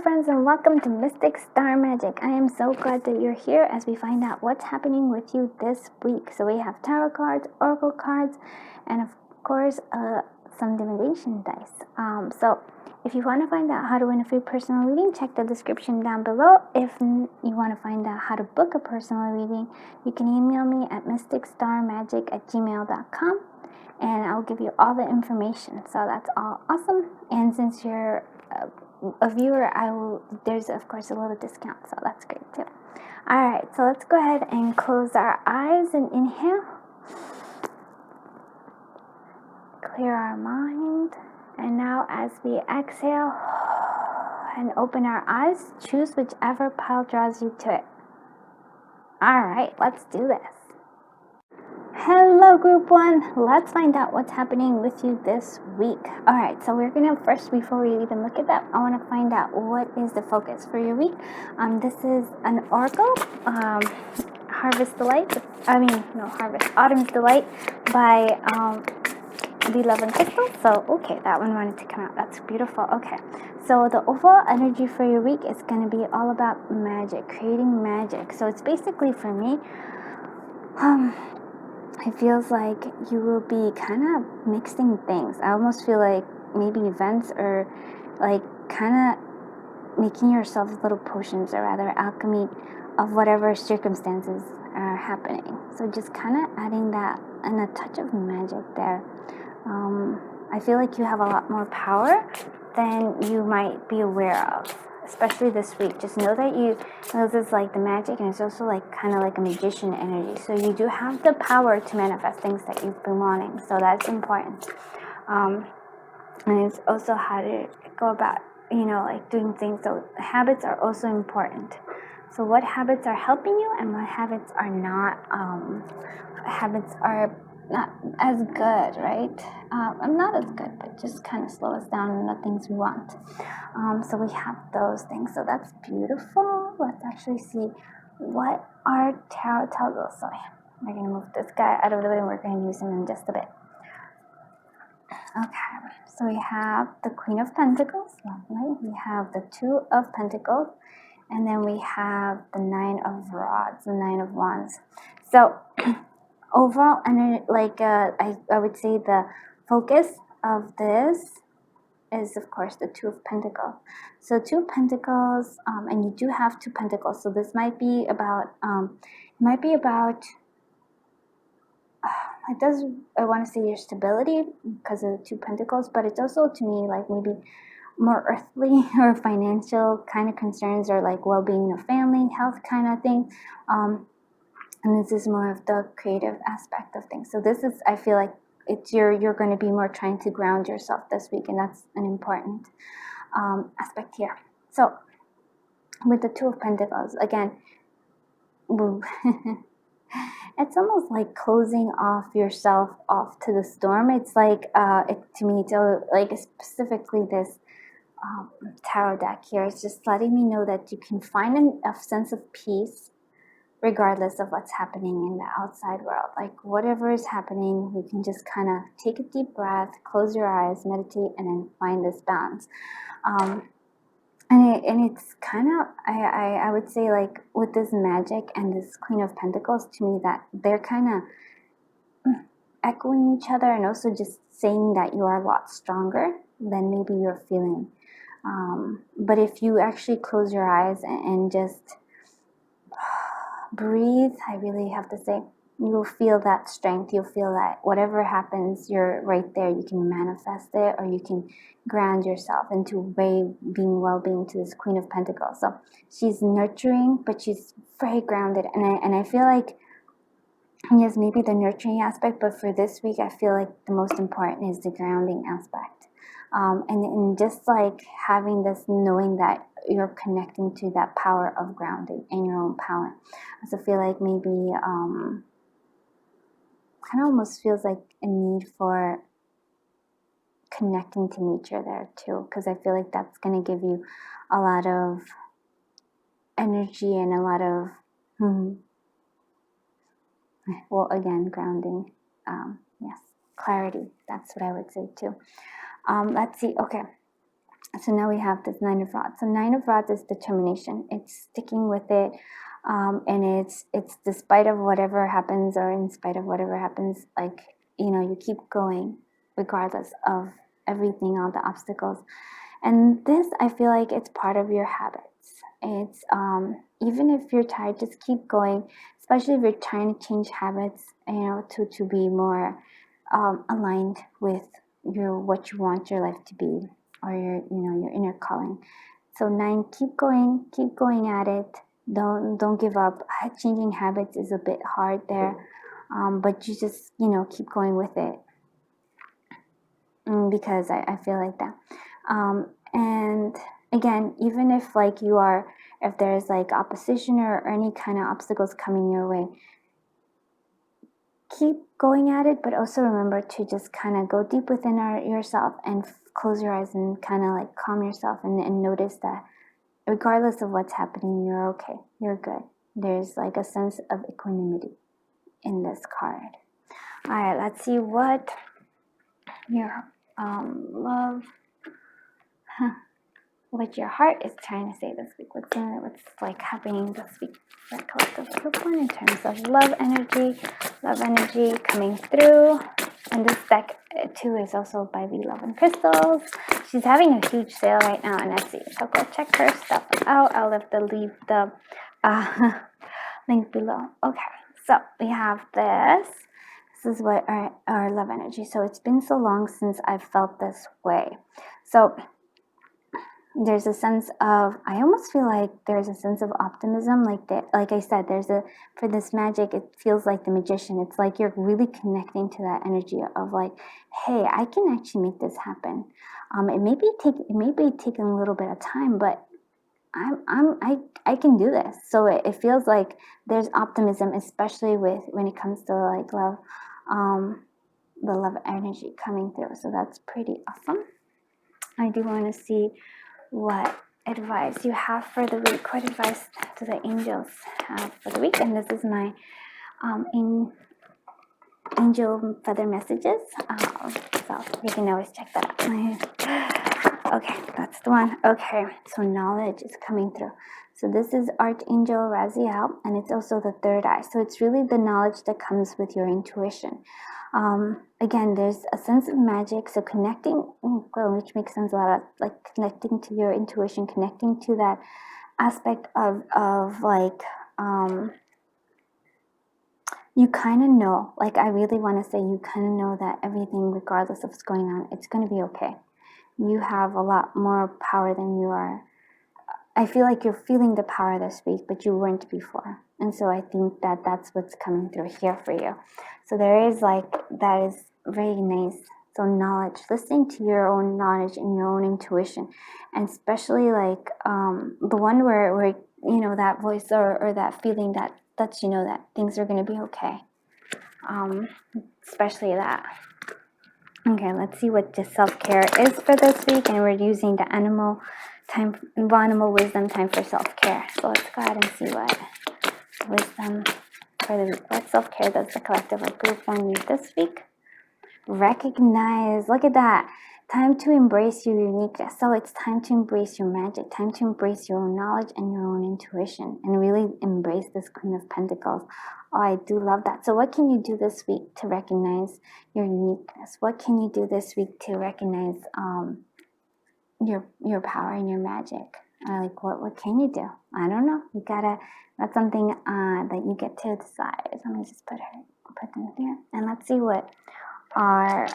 friends, and welcome to Mystic Star Magic. I am so glad that you're here as we find out what's happening with you this week. So we have tarot cards, oracle cards, and of course some divination dice. So if you want to find out how to win a free personal reading, check the description down below. If you want to find out how to book a personal reading, you can email me at mysticstarmagic@gmail.com and I'll give you all the information. So that's all awesome. And since you're a viewer, there's of course a little discount, so that's great too. All right, so let's go ahead and close our eyes and inhale, clear our mind, and now as we exhale and open our eyes, choose whichever pile draws you to it. All right, let's do this. Hello group 1, let's find out what's happening with you this week. Alright, so we're gonna first, before we even look at that, I want to find out what is the focus for your week. This is an oracle, Autumn's Delight by the Love and Crystal. So okay, that one wanted to come out. That's beautiful. Okay, so the overall energy for your week is going to be all about magic, creating magic. So it's basically, for me, it feels like you will be kind of mixing things. I almost feel like maybe events or like kind of making yourself little potions, or rather alchemy of whatever circumstances are happening. So just kind of adding that and a touch of magic there. I feel like you have a lot more power than you might be aware of, especially this week. Just know that this is like the magic, and it's also like kind of like a magician energy. So you do have the power to manifest things that you've been wanting. So that's important. And it's also how to go about, like doing things. So habits are also important. So what habits are helping you and what habits are not? Habits are not as good, right? Not as good, but just kind of slow us down in the things we want. So we have those things. So that's beautiful. Let's actually see what our tarot tells us. So we're going to move this guy out of the way, and we're going to use him in just a bit. Okay, so we have the Queen of Pentacles, lovely. We have the Two of Pentacles, and then we have the Nine of Rods, the Nine of Wands. So overall, I would say the focus of this is, of course, the Two of Pentacles. So Two of Pentacles, and you do have two Pentacles. So this might be about, I want to say your stability because of the Two Pentacles, but it's also, to me, like maybe more earthly or financial kind of concerns, or like well-being of family, health kind of thing. And this is more of the creative aspect of things. So this is, I feel like you're going to be more trying to ground yourself this week, and that's an important aspect here. So with the Two of Pentacles, again, it's almost like closing off yourself off to the storm. It's like, to me, it's like specifically this tarot deck here. It's just letting me know that you can find a sense of peace regardless of what's happening in the outside world. Like whatever is happening, you can just kind of take a deep breath, close your eyes, meditate, and then find this balance. And it's kind of, I would say, like with this magic and this Queen of Pentacles, to me, that they're kind of echoing each other, and also just saying that you are a lot stronger than maybe you're feeling. But if you actually close your eyes and just breathe, I really have to say, you will feel that strength. You'll feel that whatever happens, you're right there. You can manifest it, or you can ground yourself into well-being to this Queen of Pentacles. So she's nurturing, but she's very grounded. And I feel like, yes, maybe the nurturing aspect, but for this week, I feel like the most important is the grounding aspect. And just like having this, knowing that you're connecting to that power of grounding and your own power. I also feel like maybe kind of almost feels like a need for connecting to nature there too, because I feel like that's going to give you a lot of energy and a lot of again, grounding. Yes, clarity. That's what I would say too. Let's see. Okay, So now we have this Nine of Rods. So Nine of Rods is determination. It's sticking with it, and it's despite of whatever happens, or in spite of whatever happens. Like, you keep going regardless of everything, all the obstacles. And this, I feel like it's part of your habits. It's even if you're tired, just keep going. Especially if you're trying to change habits, to be more aligned with what you want your life to be, or your inner calling. So 9, keep going at it. Don't give up. Changing habits is a bit hard there, but you just keep going with it, because I feel like that. And again, even if if there's like opposition or any kind of obstacles coming your way, keep going at it, but also remember to just kind of go deep within yourself and close your eyes and kind of like calm yourself, and notice that regardless of what's happening, you're okay, you're good. There's like a sense of equanimity in this card. All right, let's see what your love, what your heart is trying to say this week. What's like happening this week for collective group 1 in terms of love energy coming through. And this deck too is also by V Love and Crystals. She's having a huge sale right now on Etsy, so go check her stuff out. I'll leave the link below. Okay, so we have this. This is what our love energy. So it's been so long since I've felt this way. So there's a sense of, I almost feel like there's a sense of optimism, like that. Like I said, for this magic, it feels like the magician. It's like you're really connecting to that energy of like, hey, I can actually make this happen. It may be taking a little bit of time, but I can do this. So it feels like there's optimism, especially when it comes to like love, the love energy coming through. So that's pretty awesome. I do want to see what advice you have for the week. What advice do the angels have for the week? And this is my angel feather messages. So you can always check that out. Okay, that's the one. Okay, so knowledge is coming through. So this is Archangel Raziel, and it's also the third eye. So it's really the knowledge that comes with your intuition. Again, there's a sense of magic. So connecting, which makes sense a lot, like connecting to your intuition, connecting to that aspect of like, you kind of know, like I really want to say, you kind of know that everything, regardless of what's going on, it's going to be okay. You have a lot more power than you are. I feel like you're feeling the power this week, but you weren't before. And so I think that that's what's coming through here for you. So there is like, that is very nice. So knowledge, listening to your own knowledge and your own intuition. And especially like the one where that voice or that feeling that lets you know that things are going to be okay. Especially that. Okay, let's see what just self-care is for this week. And we're using the animal wisdom time for self-care. So let's go ahead and see what wisdom for the week. What self-care does the collective of group 1 need this week? Recognize, look at that. Time to embrace your uniqueness. So it's time to embrace your magic, time to embrace your own knowledge and your own intuition, and really embrace this Queen of Pentacles. Oh, I do love that. So what can you do this week to recognize your uniqueness? What can you do this week to recognize your power and your magic? Like what can you do? I don't know. That's something that you get to decide. So let me just put them here, and let's see what our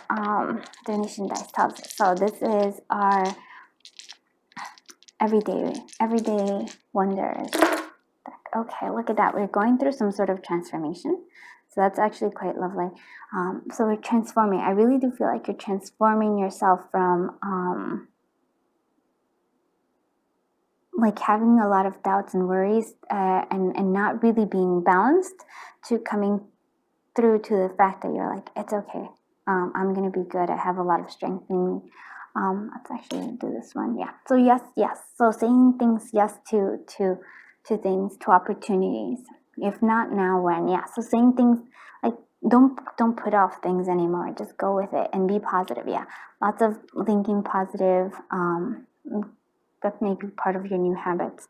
divination dice tells us. So this is our everyday wonders. Okay, look at that. We're going through some sort of transformation. So that's actually quite lovely. So we're transforming. I really do feel like you're transforming yourself from like having a lot of doubts and worries and not really being balanced, to coming through to the fact that you're like, it's okay. I'm going to be good. I have a lot of strength in me. Let's actually do this one. Yeah. So yes. So saying things yes to things, to opportunities. If not now, when? Yeah. So saying things like, don't put off things anymore. Just go with it and be positive. Yeah. Lots of thinking positive. that may be part of your new habits.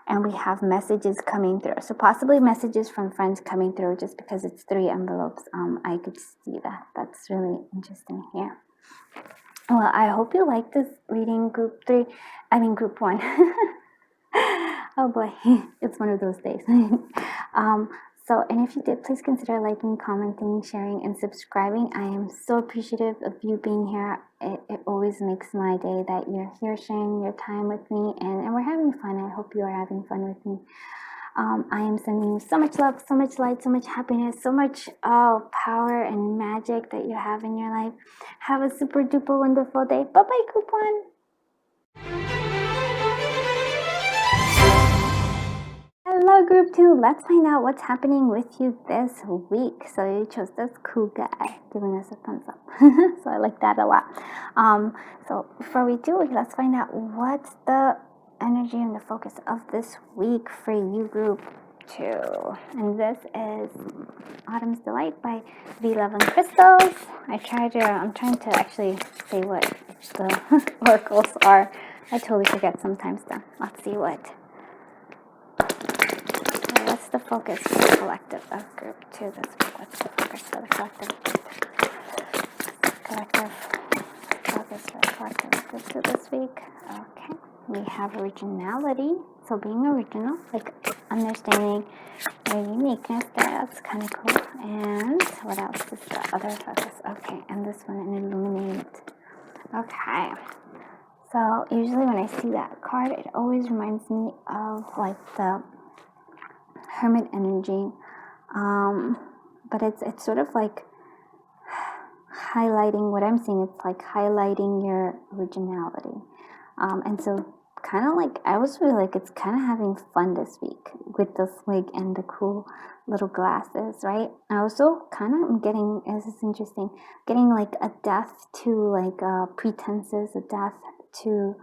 And we have messages coming through. So possibly messages from friends coming through, just because it's 3 envelopes. I could see that. That's really interesting here. Well, I hope you like this reading, group 1. Oh boy, it's one of those days. And if you did, please consider liking, commenting, sharing, and subscribing. I am so appreciative of you being here. It always makes my day that you're here sharing your time with me, and we're having fun. I hope you are having fun with me. I am sending you so much love, so much light, so much happiness, so much power and magic that you have in your life. Have a super duper wonderful day. Bye-bye, group 1. Hello, group 2. Let's find out what's happening with you this week. So you chose this cool guy giving us a thumbs up. So I like that a lot. So before we do, let's find out what's the energy and the focus of this week for you, group 2. And this is Autumn's Delight by V11 Crystals. I'm trying to actually say what the oracles are. I totally forget sometimes though. Let's see what. What's the focus for the collective of group 2 this week? What's the focus for the collective? Focus for the collective of group 2 this week. Okay. We have originality. So being original, like understanding your uniqueness there, that's kind of cool. And what else is the other focus? Okay, and this one, an illuminate. Okay. So usually when I see that card, it always reminds me of like the Hermit energy, but it's sort of like highlighting what I'm seeing. It's like highlighting your originality, and so kind of like I was really like it's kind of having fun this week with this wig and the cool little glasses, right? I also kind of getting, this is interesting, getting like a death to like pretenses, a death to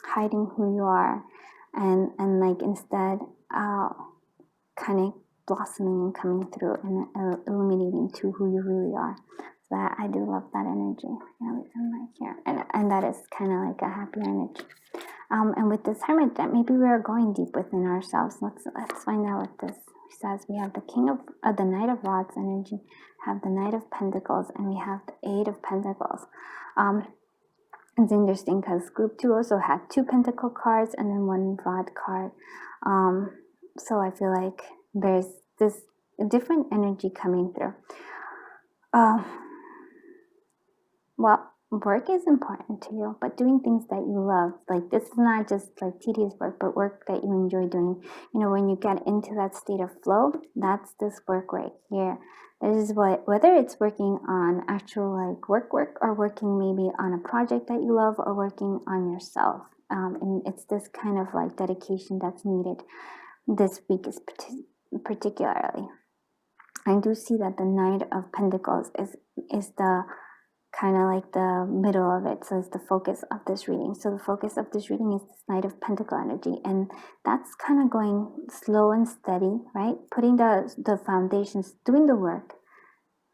hiding who you are. And like instead kind of blossoming and coming through and illuminating to who you really are. So that I do love that energy. Right here, and that is kind of like a happy energy. And with this Hermit, that maybe we are going deep within ourselves. Let's find out what this says. We have the Knight of Rods energy, have the Knight of Pentacles, and we have the 8 of Pentacles. It's interesting because group 2 also had 2 pentacle cards and then 1 rod card. So I feel like there's this different energy coming through. Well, work is important to you, but doing things that you love, like this is not just like tedious work, but work that you enjoy doing. You know, when you get into that state of flow, that's this work right here. This is whether it's working on actual like work or working maybe on a project that you love or working on yourself. And it's this kind of like dedication that's needed this week is particularly. I do see that the Knight of Pentacles is the kind of like the middle of it. So it's the focus of this reading. So the focus of this reading is this Knight of Pentacle energy. And that's kind of going slow and steady, right? Putting the foundations, doing the work.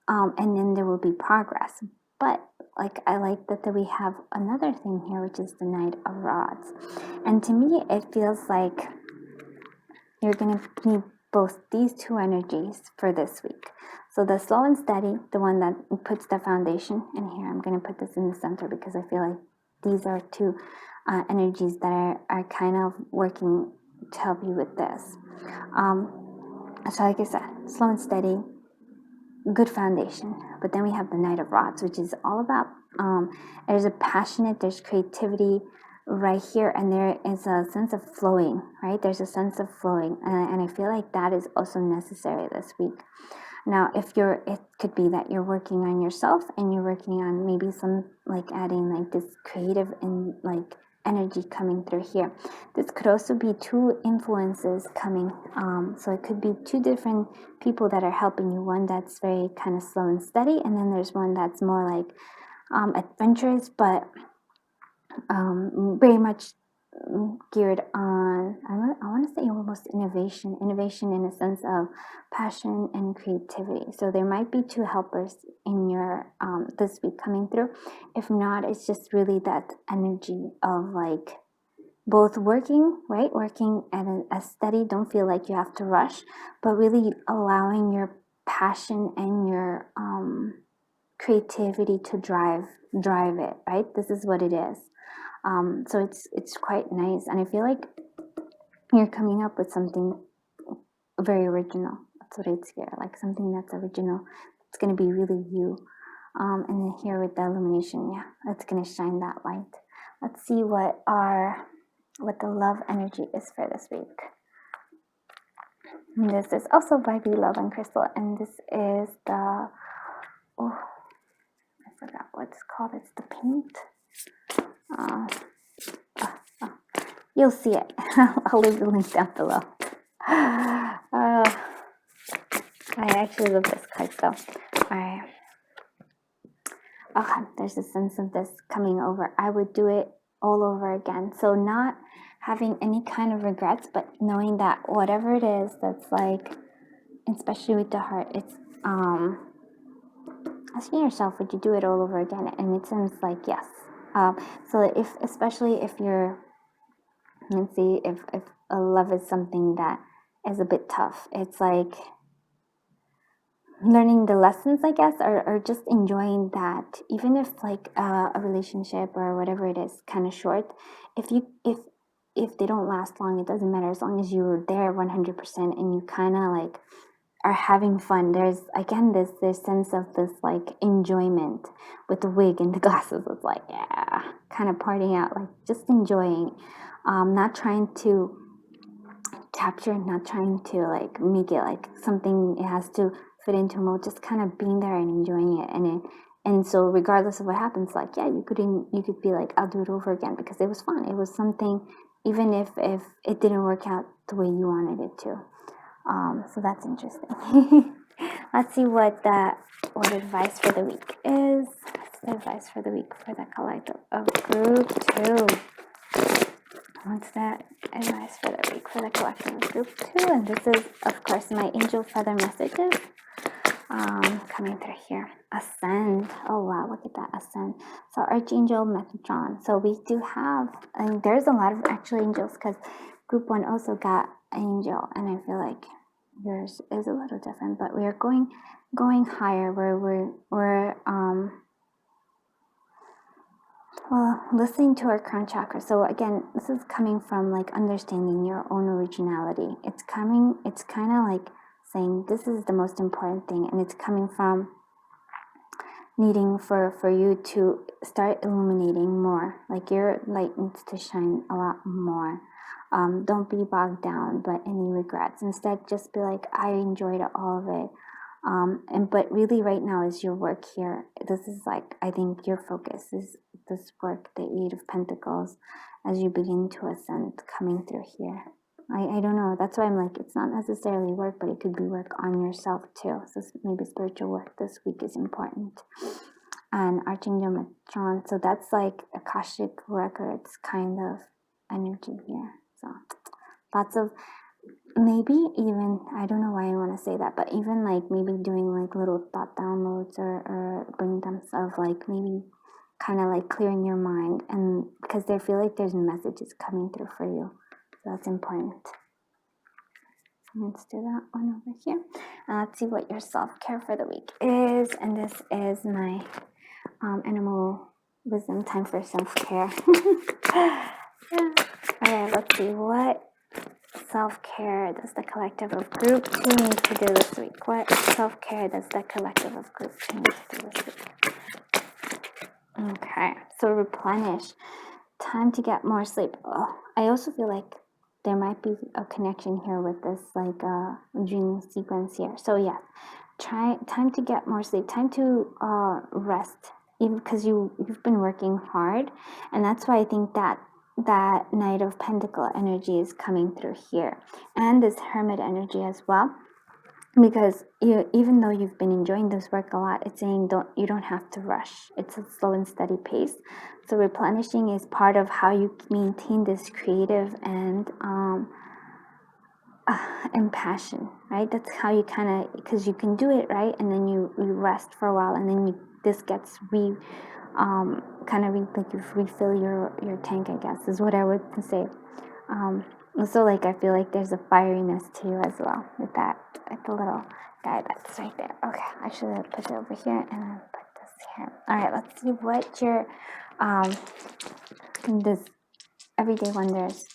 And then there will be progress. But like I like that we have another thing here, which is the Knight of Rods. And to me, it feels like you're going to need both these 2 energies for this week. So the slow and steady, the one that puts the foundation in here. I'm going to put this in the center because I feel like these are 2 energies that are kind of working to help you with this. So like I said, slow and steady, good foundation. But then we have the Knight of Rods, which is all about, there's creativity right here, and there is a sense of flowing, right? There's a sense of flowing, and I feel like that is also necessary this week. Now, it could be that you're working on yourself and you're working on maybe some like adding like this creative and like energy coming through here. This could also be 2 influences coming. So it could be 2 different people that are helping you. One that's very kind of slow and steady, and then there's one that's more like adventurous, but very much geared on, I want to say almost innovation in a sense of passion and creativity. So there might be two helpers in your this week coming through. If not, it's just really that energy of like both working, right? Working at a steady, don't feel like you have to rush, but really allowing your passion and your creativity to drive it, right? This is what it is. So it's quite nice, and I feel like you're coming up with something very original. That's what it's here, like something that's original. It's gonna be really you. And then here with the illumination, yeah, it's gonna shine that light. Let's see what the love energy is for this week. And this is also by Be Love and Crystal, and this is the I forgot what it's called. It's the paint. You'll see it. I'll leave the link down below. I actually love this card, so alright. Okay, there's a sense of this coming over. I would do it all over again. So not having any kind of regrets, but knowing that whatever it is that's like, especially with the heart, it's asking yourself, would you do it all over again? And it seems like yes. So especially if you're, let's see, if a love is something that is a bit tough, it's like learning the lessons, I guess, or just enjoying that, even if like a relationship or whatever it is kind of short, if they don't last long, it doesn't matter, as long as you're there 100% and you kind of like are having fun. There's again this sense of this like enjoyment with the wig and the glasses. It's like, yeah, kind of partying out, like just enjoying, not trying to capture, not trying to like make it like something it has to fit into a mold, just kind of being there and enjoying it. And so regardless of what happens, like, yeah, you could be like, I'll do it over again because it was fun. It was something, even if it didn't work out the way you wanted it to. So that's interesting. Let's see what advice for the week is. What's the advice for the week for the collective of group 2? What's that advice for the week for the collective of group 2? And this is, of course, my angel feather messages coming through here. Ascend. Oh wow, look at that, ascend. So Archangel Michael. So we do have, and there's a lot of actual angels because group 1 also got angel, and I feel like yours is a little different, but we are going higher where we're listening to our crown chakra. So again, this is coming from like understanding your own originality. It's kind of like saying this is the most important thing, and it's coming from needing for you to start illuminating more, like your light needs to shine a lot more. Don't be bogged down by any regrets. Instead, just be like, I enjoyed all of it. But really right now is your work here. This is like, I think your focus is this work, the 8 of Pentacles, as you begin to ascend, coming through here. I don't know. That's why I'm like, it's not necessarily work, but it could be work on yourself too. So maybe spiritual work this week is important. And Archangel Michael, so that's like Akashic records kind of energy here. So lots of, maybe even, I don't know why I want to say that, but even like maybe doing like little thought downloads or bring them of like maybe kind of like clearing your mind, and because they feel like there's messages coming through for you. So that's important. Let's do that one over here. Let's see what your self-care for the week is. And this is my animal wisdom time for self-care. Yeah. Alright, let's see what self-care does the collective of group 2 need to do this week. What self-care does the collective of group 2 need to do this week? Okay, so replenish. Time to get more sleep. Oh, I also feel like there might be a connection here with this like dream sequence here. So yeah, time to get more sleep, time to rest, even because you've been working hard, and that's why I think that Knight of Pentacle energy is coming through here, and this Hermit energy as well. because even though you've been enjoying this work a lot, it's saying you don't have to rush. It's a slow and steady pace. So replenishing is part of how you maintain this creative and passion, right? That's how you kind of, because you can do it, right? And then you rest for a while, and then this gets like you refill your tank, I guess is what I would say. So like I feel like there's a fieriness to you as well with that, like the little guy that's right there. Okay, actually I'll put it over here and then put this here. All right, let's see what your this everyday wonders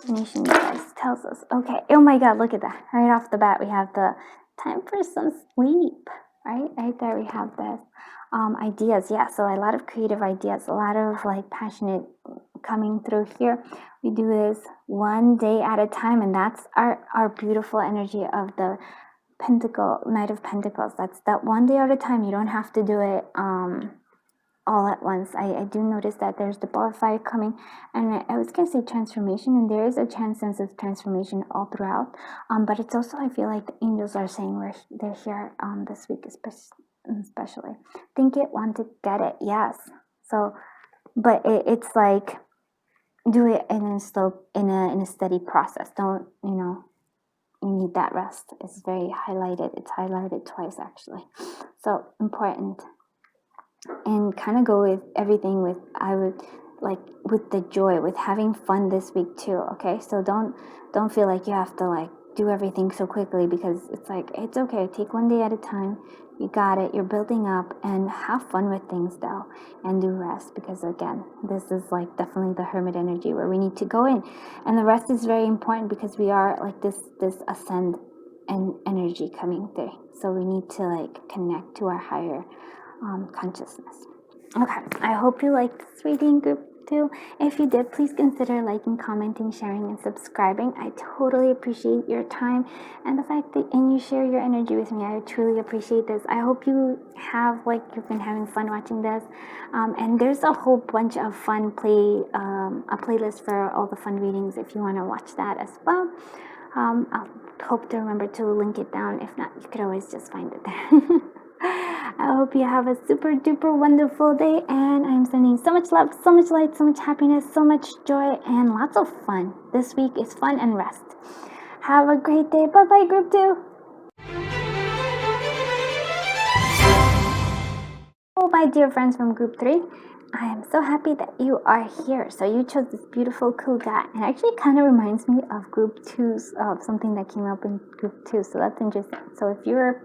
nation guys tells us. Okay, oh my god, look at that. Right off the bat we have the time for some sleep. Right there we have this ideas. Yeah, so a lot of creative ideas, a lot of like passionate coming through here. We do this one day at a time, and that's our beautiful energy of the Knight of Pentacles. That's that one day at a time. You don't have to do it all at once. I do notice that there's the ball of fire coming, and I was gonna say transformation, and there is a sense of transformation all throughout. But it's also, I feel like the angels are saying they're here this week, especially. Think it, want it, get it. Yes. So, but it's like do it in a steady process. Don't you need that rest. It's very highlighted. It's highlighted twice actually. So important. And kind of go with everything with with the joy, with having fun this week too. Okay, so don't feel like you have to like do everything so quickly, because it's like it's okay. Take one day at a time. You got it. You're building up, and have fun with things though, and do rest, because again, this is like definitely the hermit energy where we need to go in, and the rest is very important because we are like this ascend and energy coming through. So we need to like connect to our higher consciousness. Okay, I hope you liked this reading, group 2. If you did, please consider liking, commenting, sharing, and subscribing. I totally appreciate your time and the fact that you share your energy with me. I truly appreciate this. I hope you have you've been having fun watching this. And there's a whole bunch of fun a playlist for all the fun readings if you want to watch that as well. I'll hope to remember to link it down. If not, you could always just find it there. I hope you have a super duper wonderful day, and I'm sending so much love, so much light, so much happiness, so much joy, and lots of fun. This week is fun and rest. Have a great day. Bye bye, group 2. Oh, my dear friends from group 3. I am so happy that you are here. So you chose this beautiful cool guy. It actually kind of reminds me of group 2's of something that came up in group 2. So that's interesting. So if you're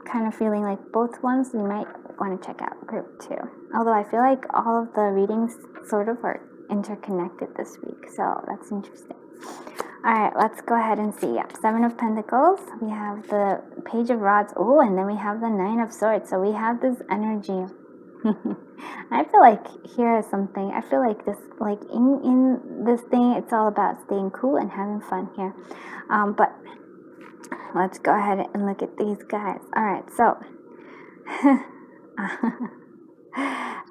kind of feeling like both ones, you might want to check out group 2. Although I feel like all of the readings sort of are interconnected this week. So that's interesting. All right, let's go ahead and see. Yep, 7 of Pentacles. We have the Page of Rods. Oh, and then we have the 9 of Swords. So we have this energy. I feel like here is something. I feel like this, like in this thing, it's all about staying cool and having fun here. But let's go ahead and look at these guys. All right, so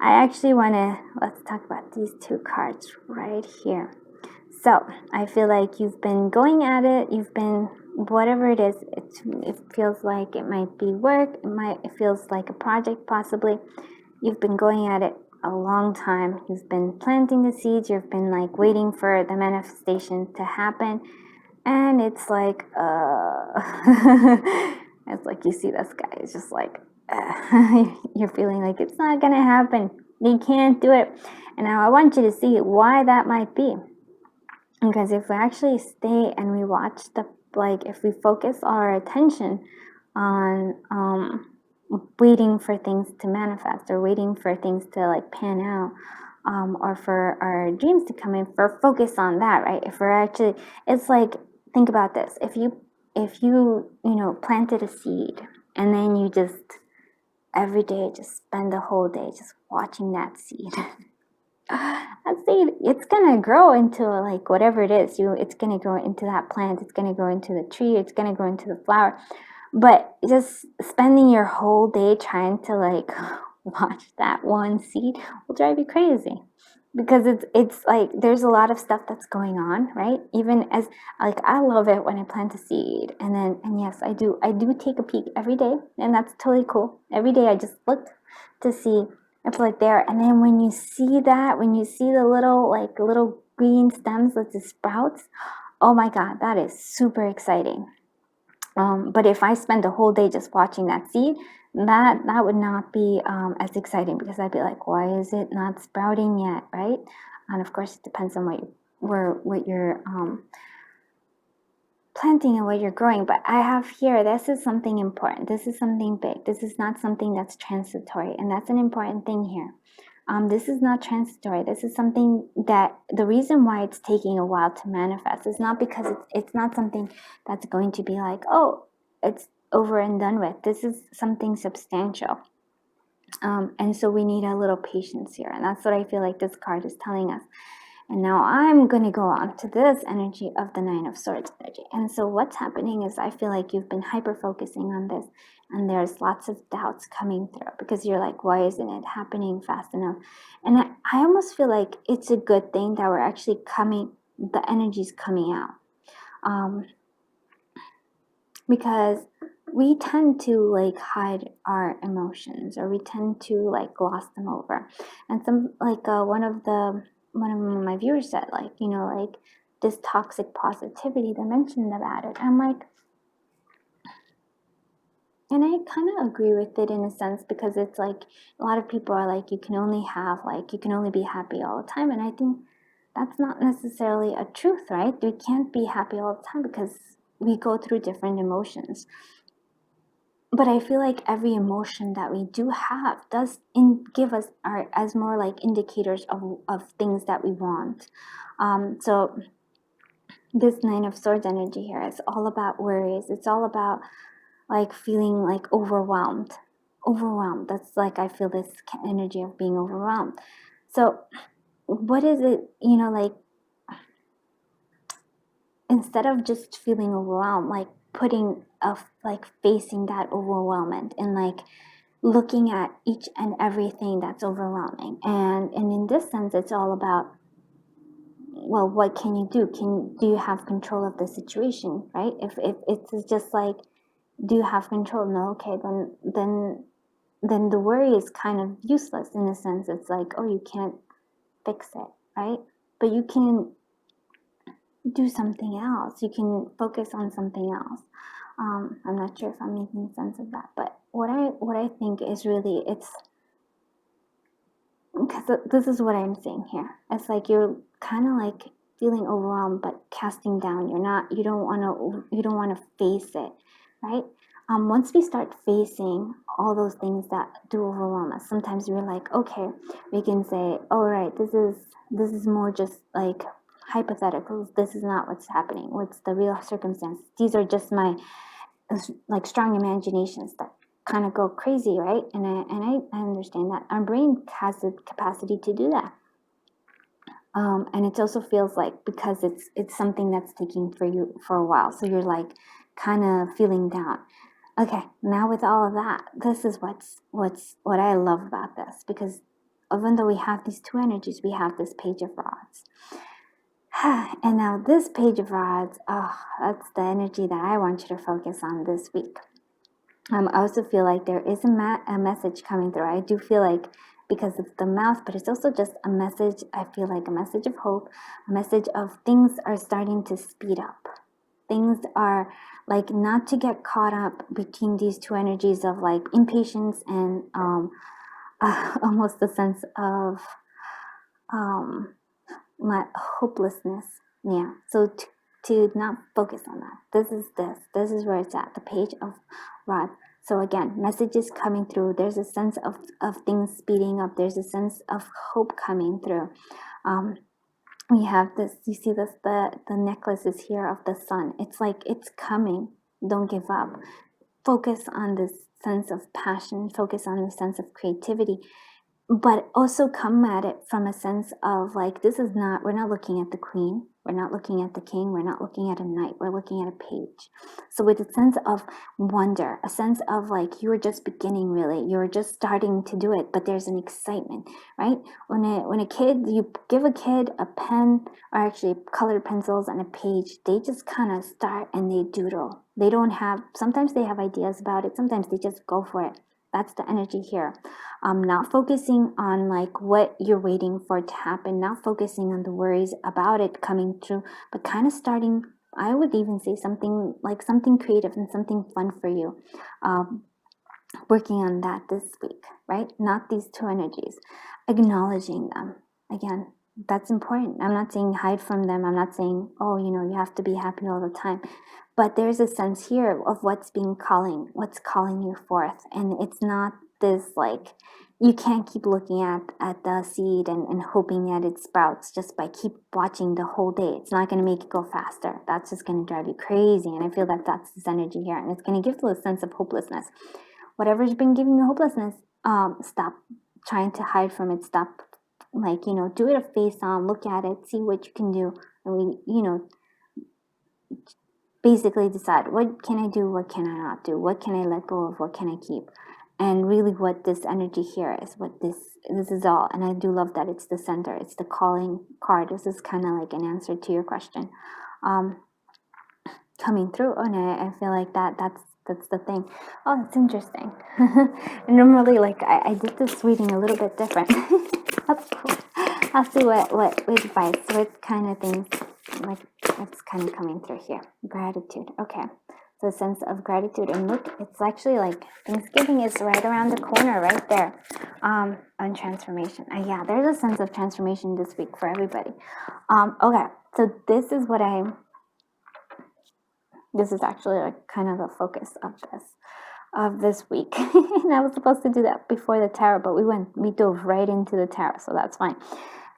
I actually want to, let's talk about these 2 cards right here. So I feel like you've been going at it. You've been, whatever it is, it feels like it might be work. It feels like a project possibly. You've been going at it a long time. You've been planting the seeds. You've been like waiting for the manifestation to happen. And it's like, it's like you see this guy. It's just like, you're feeling like it's not going to happen. You can't do it. And now I want you to see why that might be. Because if we actually stay and we watch if we focus our attention on waiting for things to manifest, or waiting for things to like pan out, or for our dreams to come in, for focus on that, right? If we're actually, it's like, think about this. If you planted a seed, and then you just every day just spend the whole day just watching that seed. That seed, it's gonna grow into like whatever it is. It's gonna grow into that plant. It's gonna grow into the tree. It's gonna grow into the flower. But just spending your whole day trying to like watch that one seed will drive you crazy. because it's like there's a lot of stuff that's going on, right? Even as like I love it when I plant a seed, and yes, I do take a peek every day, and that's totally cool. Every day I just look to see if like there, and then when you see that, when you see the little green stems with the sprouts, oh my god, that is super exciting. But if I spend the whole day just watching that seed, that would not be as exciting, because I'd be like, why is it not sprouting yet, right? And of course, it depends on what you're planting and what you're growing. But I have here, this is something important. This is something big. This is not something that's transitory, and that's an important thing here. This is not transitory. This is something that the reason why it's taking a while to manifest is not because it's not something that's going to be like, oh, it's over and done with. This is something substantial. And so we need a little patience here. And that's what I feel like this card is telling us. And now I'm going to go on to this energy of the Nine of Swords energy. And so what's happening is I feel like you've been hyper focusing on this, and there's lots of doubts coming through because you're like, why isn't it happening fast enough? And I almost feel like it's a good thing that we're actually the energy's coming out. Because we tend to like hide our emotions, or we tend to like gloss them over. And some like one of my viewers said, like, like this toxic positivity, they mentioned about it. I'm like, and I kind of agree with it in a sense, because it's like a lot of people are like, you can only be happy all the time. And I think that's not necessarily a truth, right? We can't be happy all the time because we go through different emotions. But I feel like every emotion that we do have does give us as more like indicators of things that we want. So this Nine of Swords energy here is all about worries. It's all about like feeling like overwhelmed. That's like, I feel this energy of being overwhelmed. So what is it, like, instead of just feeling overwhelmed, like facing that overwhelmment and like looking at each and everything that's overwhelming. And in this sense, it's all about, well, what can you do? Do you have control of the situation, right? If it's just like, do you have control? No, okay, then the worry is kind of useless in a sense. It's like, oh, you can't fix it, right? But you can do something else. You can focus on something else. I'm not sure if I'm making sense of that, but what I think is really, it's because this is what I'm seeing here. It's like you're kind of like feeling overwhelmed, but casting down. You don't want to face it, right? Once we start facing all those things that do overwhelm us, sometimes we're like, okay, we can say, all right, this is more just like hypotheticals. This is not what's happening. What's the real circumstance? These are just my like strong imaginations that kind of go crazy, right? And I understand that our brain has the capacity to do that. And it also feels like, because it's something that's taking for you for a while, so you're like kind of feeling down. Okay, now with all of that, this is what I love about this, because even though we have these two energies, we have this Page of Rods. And now this Page of Rods, oh, that's the energy that I want you to focus on this week. I also feel like there is a message coming through. I do feel like, because of the mouth, but it's also just a message. I feel like a message of hope, a message of things are starting to speed up. Things are like, not to get caught up between these two energies of like impatience and almost a sense of my hopelessness. Yeah. So to not focus on that. This is where it's at, the Page of Rods. So again, messages coming through. There's a sense of things speeding up. There's a sense of hope coming through. We have this, you see this, the necklace is here of the sun. It's like, it's coming. Don't give up. Focus on this sense of passion. Focus on the sense of creativity. But also come at it from a sense of like, we're not looking at the queen. We're not looking at the king. We're not looking at a knight. We're looking at a page. So with a sense of wonder, a sense of like you're just beginning, really. You're just starting to do it, but there's an excitement, right? When a kid, you give a kid a pen, or actually colored pencils and a page, they just kind of start and they doodle. They don't have, sometimes they have ideas about it. Sometimes they just go for it. That's the energy here. Not focusing on like what you're waiting for to happen, not focusing on the worries about it coming true, but kind of starting, I would even say something like something creative and something fun for you. Working on that this week, right? Not these two energies. Acknowledging them. Again, that's important. I'm not saying hide from them. I'm not saying, oh, you have to be happy all the time. But there's a sense here of what's calling you forth. And it's not this like, you can't keep looking at the seed and hoping that it sprouts just by keep watching the whole day. It's not going to make it go faster. That's just going to drive you crazy. And I feel that that's this energy here. And it's going to give you a sense of hopelessness. Whatever's been giving you hopelessness, stop trying to hide from it. Stop, do it a face on, look at it, see what you can do. And basically decide, what can I do, what can I not do, what can I let go of, what can I keep. And really what this energy here is, what this is all. And I do love that it's the center, it's the calling card. This is kind of like an answer to your question coming through. And I feel like that's the thing. Oh, it's interesting. And normally, like, I did this reading a little bit different. That's cool. I'll see what advice, what kind of things, like, what's kind of coming through here. Gratitude. Okay. So a sense of gratitude. And look, it's actually like Thanksgiving is right around the corner, right there. On transformation. Yeah, there's a sense of transformation this week for everybody. Okay. So this is actually like kind of the focus of this week. And I was supposed to do that before the tarot, but we dove right into the tarot, so that's fine,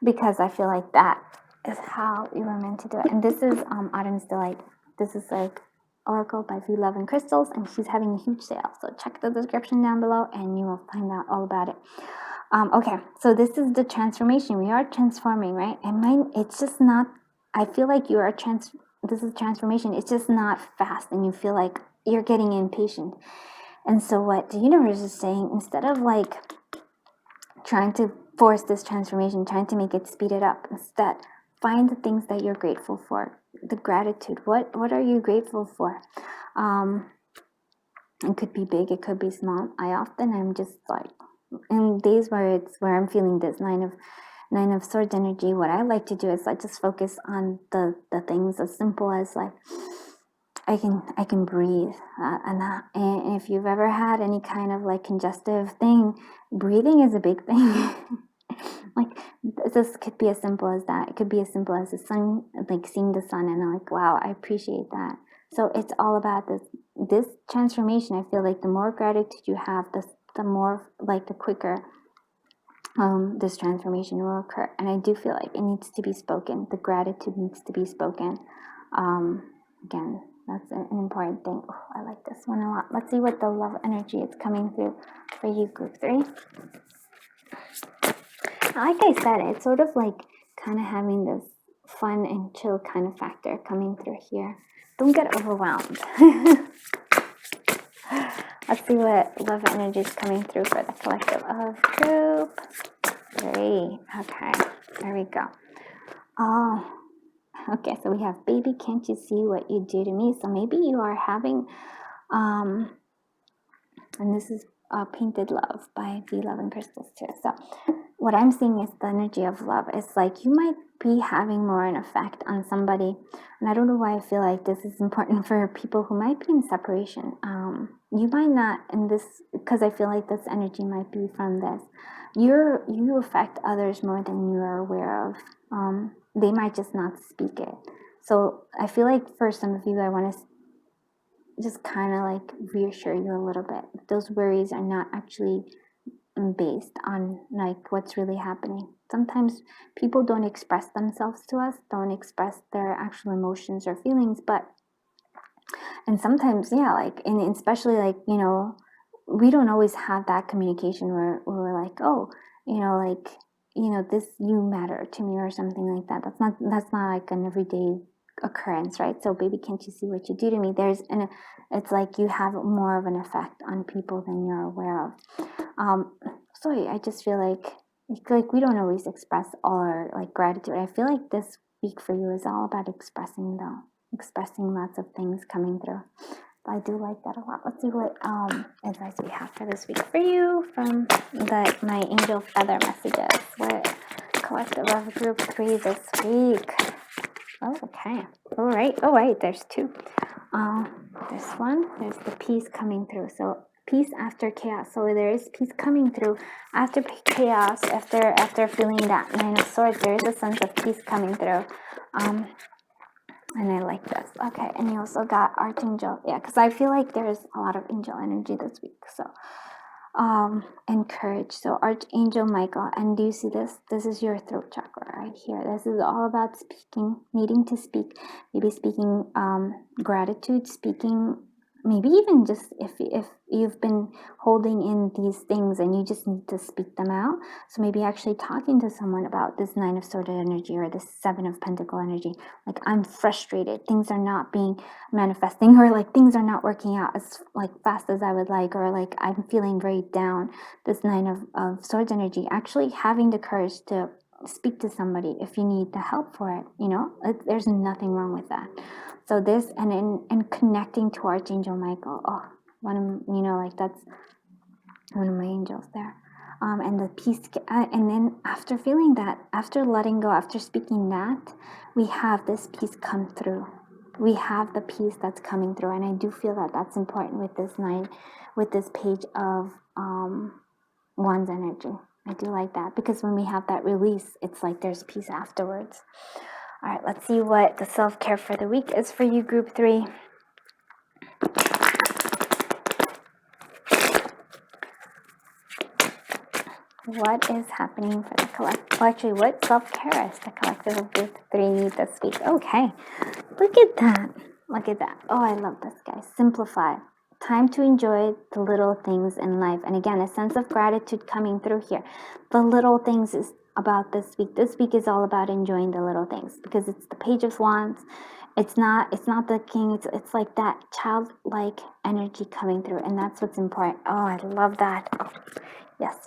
because I feel like that is how you were meant to do it. And this is Autumn's Delight. This is like Oracle by V Love and Crystals, and she's having a huge sale, so check the description down below and you will find out all about it. Okay, so this is the transformation. We are transforming, right? And it's just not, I feel like you are this is transformation. It's just not fast, and you feel like you're getting impatient. And so what the universe is saying, instead of like trying to force this transformation, trying to make it speed it up, instead find the things that you're grateful for. The gratitude. What are you grateful for? It could be big, it could be small. I'm just like, in days where I'm feeling this nine of swords energy, what I like to do is I just focus on the things as simple as like I can breathe, and if you've ever had any kind of like congestive thing, breathing is a big thing. Like, this could be as simple as that. It could be as simple as the sun, like seeing the sun, and I'm like, wow, I appreciate that. So it's all about this transformation. I feel like the more gratitude you have, the more, like, the quicker this transformation will occur. And I do feel like it needs to be spoken. The gratitude needs to be spoken. Again, that's an important thing. Oh, I like this one a lot. Let's see what the love energy is coming through for you, group 3. Like I said, it's sort of like kind of having this fun and chill kind of factor coming through here. Don't get overwhelmed. Let's see what love energy is coming through for the collective of group 3. Okay, there we go. Oh, okay, so we have, baby, can't you see what you do to me? So maybe you are having, and this is Painted Love by V Love and Crystals too. So what I'm seeing is the energy of love. It's like you might be having more an effect on somebody. And I don't know why I feel like this is important for people who might be in separation. You might not in this, because I feel like this energy might be from this. You affect others more than you are aware of. They might just not speak it. So I feel like for some of you, I want to just kind of like reassure you a little bit. Those worries are not actually based on like what's really happening. Sometimes people don't express themselves to us, don't express their actual emotions or feelings, and sometimes, yeah, like, and especially like, we don't always have that communication where we're like, oh, like, this, you matter to me, or something like that. That's not like an everyday occurrence, right? So baby, can't you see what you do to me? It's like you have more of an effect on people than you're aware of. So I just feel like we don't always express all our like gratitude. I feel like this week for you is all about expressing lots of things coming through. I do like that a lot. Let's see what advice we have for this week for you from my angel feather messages. What collective of group 3 this week? Oh, okay. All right. There's 2. This one. There's the peace coming through. So peace after chaos. So there is peace coming through after chaos. After feeling that 9 of Swords, there is a sense of peace coming through. And I like this. Okay, and you also got Archangel. Yeah, because I feel like there's a lot of angel energy this week. So, and courage. So Archangel Michael. And do you see this? This is your throat chakra right here. This is all about speaking, needing to speak. Maybe speaking gratitude, speaking, maybe even just if you've been holding in these things and you just need to speak them out. So maybe actually talking to someone about this 9 of Swords energy or this 7 of Pentacle energy. Like, I'm frustrated. Things are not being manifesting, or like things are not working out as like fast as I would like, or like I'm feeling very down. This 9 of Swords energy, actually having the courage to speak to somebody if you need the help for it. There's nothing wrong with that. So this, and connecting to Archangel Michael. Oh, that's one of my angels there. And the peace, and then after feeling that, after letting go, after speaking that, we have this peace come through. We have the peace that's coming through, and I do feel that that's important with this page of Wands energy. I do like that, because when we have that release, it's like there's peace afterwards. All right, let's see what the self-care for the week is for you, group 3. What is happening for the collective? Well, actually, what self-care is the collective of group 3 need this week? Okay, look at that. Look at that. Oh, I love this, guys. Simplify. Time to enjoy the little things in life. And again, a sense of gratitude coming through here. The little things is about this week. This week is all about enjoying the little things, because it's the Page of Wands. It's not the king. It's like that childlike energy coming through, and that's what's important. Oh, I love that. Oh, yes.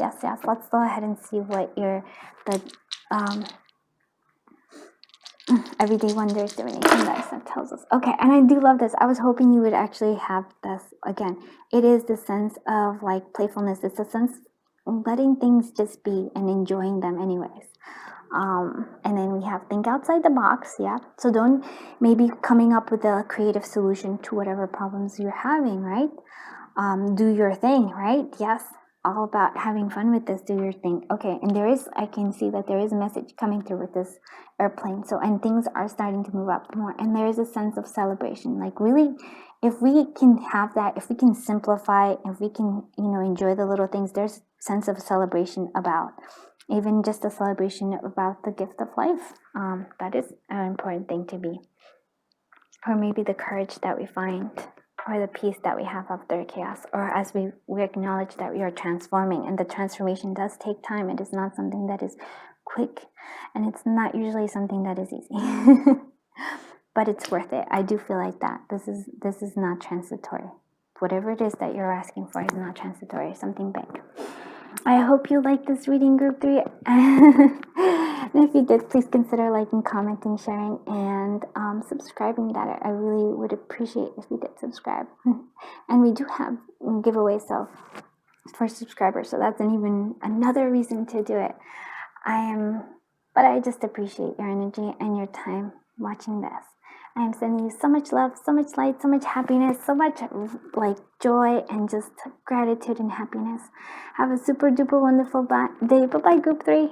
Let's go ahead and see what Everyday Wonders divination medicine tells us. Okay, and I do love this. I was hoping you would actually have this. Again, it is the sense of like playfulness. It's a sense of letting things just be and enjoying them anyways. And then we have think outside the box. Yeah, so don't maybe coming up with a creative solution to whatever problems you're having, right? Do your thing, right? Yes, all about having fun with this. Do your thing. Okay, and I can see that there is a message coming through with this airplane. So, and things are starting to move up more, and there is a sense of celebration. Like, really, if we can have that, if we can simplify, if we can, enjoy the little things, there's a sense of celebration about. Even just a celebration about the gift of life. That is an important thing to be. Or maybe the courage that we find, or the peace that we have after chaos, or as we acknowledge that we are transforming, and the transformation does take time. It is not something that is quick, and it's not usually something that is easy. But it's worth it. I do feel like that. This is not transitory. Whatever it is that you're asking for is not transitory. It's something big. I hope you liked this reading, group 3. And if you did, please consider liking, commenting, sharing, and subscribing. That I really would appreciate if you did subscribe. And we do have giveaways for subscribers, so that's another reason to do it. But I just appreciate your energy and your time watching this. I am sending you so much love, so much light, so much happiness, so much like joy and just gratitude and happiness. Have a super duper wonderful day. Bye-bye, group 3.